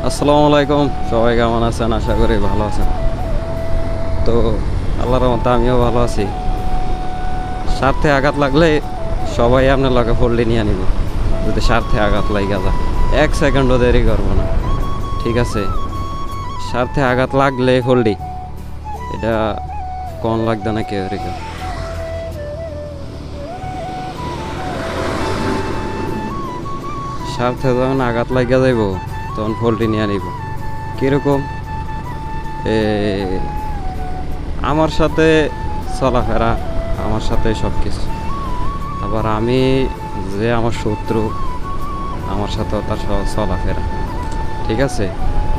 আসসালামু আলাইকুম, সবাই কেমন আছেন? আশা করি ভালো আছেন। তো আল্লাহর রহমতে আমিও ভালো আছি। স্বার্থে আঘাত লাগলে সবাই আপনার লগে ফোল্ডে নিয়ে নিব। যদি স্বার্থে আঘাত লাগা যায়, 1 সেকেন্ডও দেরি করবো না। ঠিক আছে, স্বার্থে আঘাত লাগলে ফোল্ডি, এটা কোন লাগবে না কেউ রেখে। স্বার্থে যখন আঘাত লাগা যাইব তখন ফোল্ডি নিয়ে নিব। কীরকম? এ আমার সাথে চলাফেরা, আমার সাথে সব কিছু। আবার আমি যে আমার শত্রু, আমার সাথেও তার চলাফেরা। ঠিক আছে,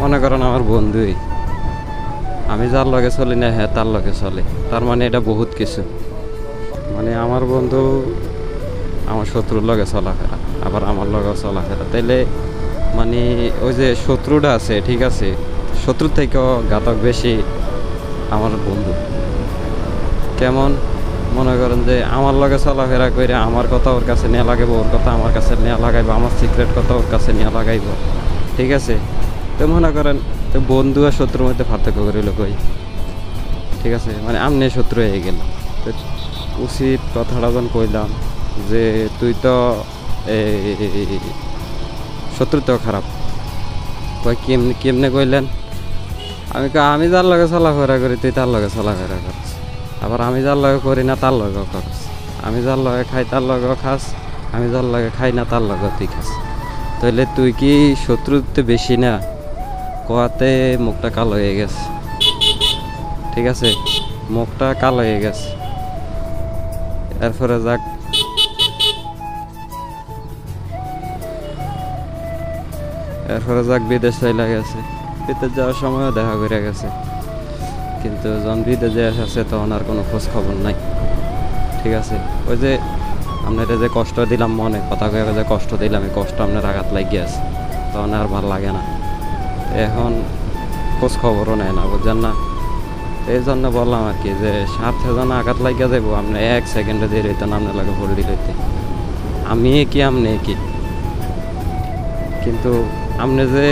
মনে করেন আমার বন্ধুই, আমি যার লগে চলি না হ্যাঁ তার লগে চলে, তার মানে এটা বহুত কিছু। মানে আমার বন্ধু আমার শত্রুর লগে চলাফেরা, আবার আমার লগে চলাফেরা, তাইলে মানে ওই যে শত্রুটা আছে, ঠিক আছে, শত্রুর থেকেও ঘাতক বেশি আমার বন্ধু। কেমন? মনে করেন যে আমার লগে চলাফেরা করে আমার কথা ওর কাছে নেওয়া লাগাইব, ওর কথা আমার কাছে নেওয়া লাগাইব, আমার সিক্রেট কথা ওর কাছে নেওয়া লাগাইব। ঠিক আছে, তো মনে করেন তো বন্ধু আর শত্রুর মধ্যে পার্থক্য করিল কই? ঠিক আছে, মানে আমনে শত্রু হয়ে গেল। তো উচিত কথাটা যখন কইলাম যে তুই তো শত্রু তো খারাপ, কই কেমনে কেমনে কইলেন? আমি যার লগে চলাফেরা করি তুই তার লগে চলাফেরা করিস, আবার আমি যার লগে করি না তার লগেও করিস। আমি যার লগে খাই তার লগেও খাস, আমি যার লগে খাই না তার লগেও তুই খাস। তাহলে তুই কি শত্রুতে বেশি না? কোয়াতে মুখটা কালো হয়ে গেছে। ঠিক আছে, মুখটা কালো হয়ে গেছে। এরপরে যাক, বিদেশ চলে গেছে। বিদেশ যাওয়ার সময়ও দেখা করে গেছে, কিন্তু যখন বিদেশে আসে তখন আর কোনো খোঁজ খবর নাই। ঠিক আছে, ওই যে আপনারা যে কষ্ট দিলাম, মনে কথা কয়ে যে কষ্ট দিলাম, এই কষ্ট আপনার আঘাত লাগিয়ে আছে, তখন আর ভালো লাগে না। এখন খোঁজ খবরও নেয় না, বুঝছেন না? এই জন্য বললাম আর কি, যে স্বার্থে যেন আঘাত লাগিয়ে যাবো, আপনি 1 সেকেন্ডে দিয়ে রইতেন আপনার লাগে ভোল দিতে। আমি কি আপনি কি, কিন্তু আপনি যে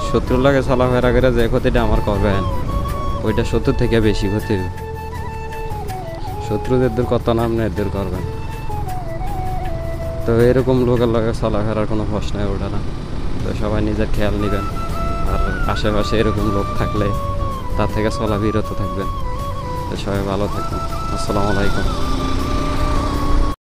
শত্রুর লাগে চলাফেরা করে যে ক্ষতিটা আমার করবেন, ওইটা শত্রুর থেকে বেশি ক্ষতি। শত্রুদের দূর কত না আপনি দূর করবেন। তো এরকম লোকের লগে চলাফেরার কোনো প্রশ্নই ওঠে না। তো সবাই নিজের খেয়াল নেবেন, আর আশেপাশে এরকম লোক থাকলে তার থেকে চলা বিরত থাকবেন। তো সবাই ভালো থাকবেন। আসসালামু আলাইকুম।